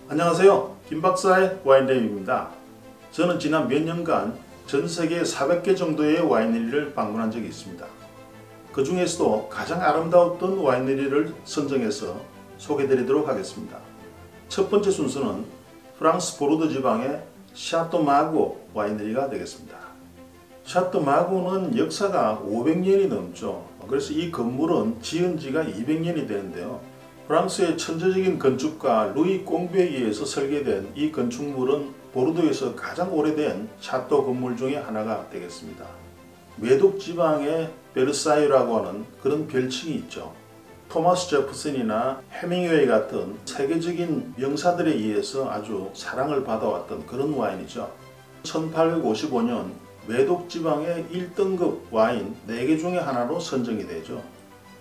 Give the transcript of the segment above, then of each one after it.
안녕하세요. 김박사의 와인레뷰입니다. 저는 지난 몇 년간 전세계 400개 정도의 와이너리를 방문한 적이 있습니다. 그 중에서도 가장 아름다웠던 와이너리를 선정해서 소개드리도록 하겠습니다. 첫 번째 순서는 프랑스 보르도 지방의 샤또 마고 와이너리가 되겠습니다. 샤또 마고는 역사가 500년이 넘죠. 그래서 이 건물은 지은 지가 200년이 되는데요. 프랑스의 천재적인 건축가 루이 꽁베에 의해서 설계된 이 건축물은 보르도에서 가장 오래된 샤또 건물 중에 하나가 되겠습니다. 메독 지방의 베르사유라고 하는 그런 별칭이 있죠. 토마스 제퍼슨이나 해밍웨이 같은 세계적인 명사들에 의해서 아주 사랑을 받아왔던 그런 와인이죠. 1855년 메독 지방의 1등급 와인 4개 중에 하나로 선정이 되죠.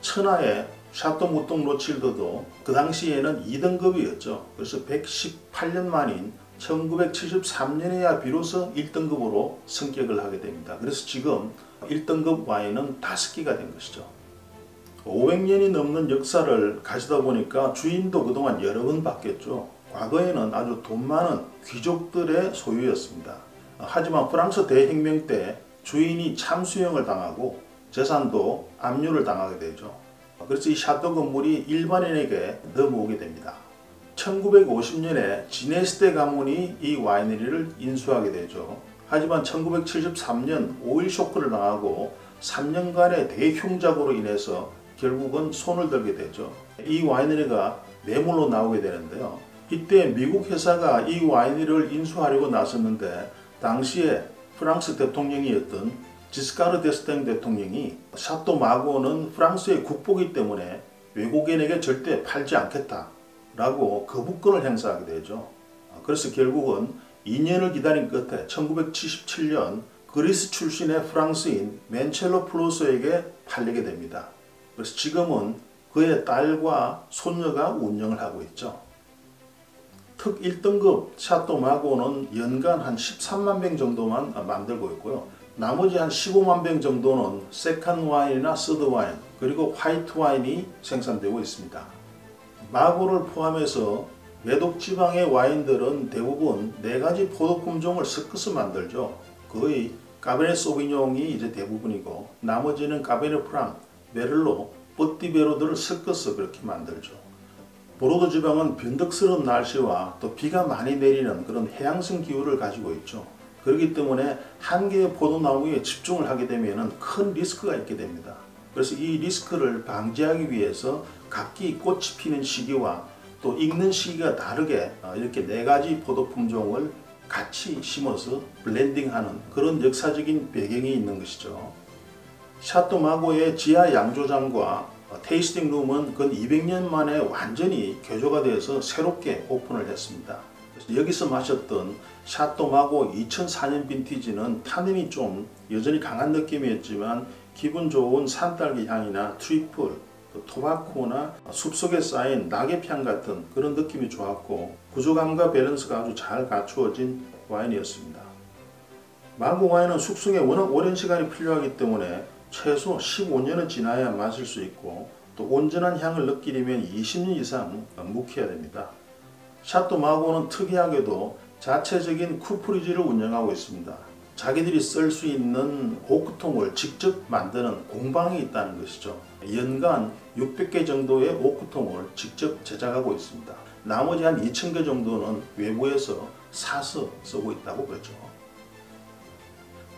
천하의 샤또 무똥 로칠드도 그 당시에는 2등급이었죠. 그래서 118년 만인 1973년에야 비로소 1등급으로 승격을 하게 됩니다. 그래서 지금 1등급 와인은 5개가 된 것이죠. 500년이 넘는 역사를 가지다 보니까 주인도 그동안 여러 번 바뀌었죠. 과거에는 아주 돈 많은 귀족들의 소유였습니다. 하지만 프랑스 대혁명 때 주인이 참수형을 당하고 재산도 압류를 당하게 되죠. 그래서 이 샤또 건물이 일반인에게 넘어오게 됩니다. 1950년에 지네스테 가문이 이 와이너리를 인수하게 되죠. 하지만 1973년 오일 쇼크를 당하고 3년간의 대흉작으로 인해서 결국은 손을 들게 되죠. 이 와이너리가 매물로 나오게 되는데요. 이때 미국 회사가 이 와이너리를 인수하려고 나섰는데 당시에 프랑스 대통령이었던 지스카르 데스탱 대통령이 샤또 마고는 프랑스의 국보이기 때문에 외국인에게 절대 팔지 않겠다라고 거부권을 행사하게 되죠. 그래서 결국은 2년을 기다린 끝에 1977년 그리스 출신의 프랑스인 멘첼로 플로소에게 팔리게 됩니다. 그래서 지금은 그의 딸과 손녀가 운영을 하고 있죠. 특 1등급 샤또 마고는 연간 한 13만 병 정도만 만들고 있고요. 나머지 한 15만 병 정도는 세컨 와인이나 서드 와인 그리고 화이트 와인이 생산되고 있습니다. 마고를 포함해서 메독 지방의 와인들은 대부분 4가지 포도 품종을 섞어서 만들죠. 거의 까베르네 소비뇽이 이제 대부분이고 나머지는 까베르네 프랑, 메를로, 뽀띠베로들을 섞어서 그렇게 만들죠. 보르도 지방은 변덕스러운 날씨와 또 비가 많이 내리는 그런 해양성 기후를 가지고 있죠. 그렇기 때문에 한 개의 포도나무에 집중을 하게 되면 큰 리스크가 있게 됩니다. 그래서 이 리스크를 방지하기 위해서 각기 꽃이 피는 시기와 또 익는 시기가 다르게 이렇게 4가지 포도 품종을 같이 심어서 블렌딩하는 그런 역사적인 배경이 있는 것이죠. 샤또 마고의 지하 양조장과 테이스팅 룸은 근 200년 만에 완전히 개조가 되어서 새롭게 오픈을 했습니다. 여기서 마셨던 샤또 마고 2004년 빈티지는 탄닌이 좀 여전히 강한 느낌이었지만 기분 좋은 산딸기 향이나 트리플, 토바코나 숲속에 쌓인 낙엽향 같은 그런 느낌이 좋았고 구조감과 밸런스가 아주 잘 갖추어진 와인이었습니다. 마고 와인은 숙성에 워낙 오랜 시간이 필요하기 때문에 최소 15년은 지나야 마실 수 있고 또 온전한 향을 느끼려면 20년 이상 묵혀야 됩니다. 샤또 마고는 특이하게도 자체적인 쿠프리지를 운영하고 있습니다. 자기들이 쓸 수 있는 오크통을 직접 만드는 공방이 있다는 것이죠. 연간 600개 정도의 오크통을 직접 제작하고 있습니다. 나머지 한 2000개 정도는 외부에서 사서 쓰고 있다고 그러죠.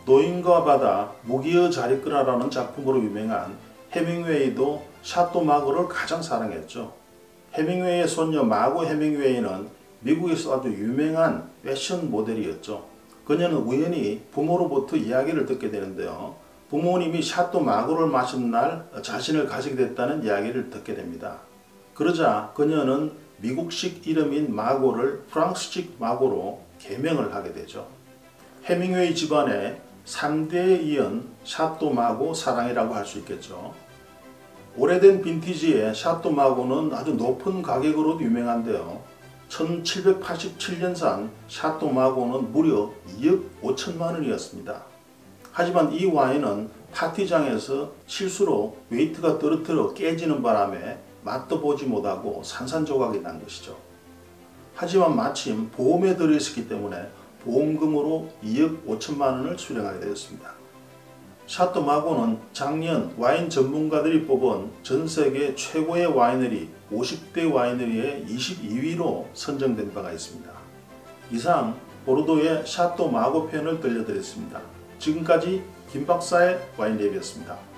노인과 바다, 무기여 잘 이끌어라는 작품으로 유명한 해밍웨이도 샤또 마고를 가장 사랑했죠. 해밍웨이의 손녀 마고 해밍웨이는 미국에서 아주 유명한 패션 모델이었죠. 그녀는 우연히 부모로부터 이야기를 듣게 되는데요. 부모님이 샤또 마고를 마신 날 자신을 가지게 됐다는 이야기를 듣게 됩니다. 그러자 그녀는 미국식 이름인 마고를 프랑스식 마고로 개명을 하게 되죠. 해밍웨이 집안의 3대에 이은 샤또 마고 사랑이라고 할 수 있겠죠. 오래된 빈티지의 샤또 마고는 아주 높은 가격으로도 유명한데요. 1787년산 샤또 마고는 무려 2억 5천만 원이었습니다. 하지만 이 와인은 파티장에서 실수로 웨이트가 떨어뜨려 깨지는 바람에 맛도 보지 못하고 산산조각이 난 것이죠. 하지만 마침 보험에 들어있었기 때문에 보험금으로 2억 5천만 원을 수령하게 되었습니다. 샤또 마고는 작년 와인 전문가들이 뽑은 전세계 최고의 와이너리 50대 와이너리의 22위로 선정된 바가 있습니다. 이상 보르도의 샤또 마고 편을 들려드렸습니다. 지금까지 김박사의 와인랩이었습니다.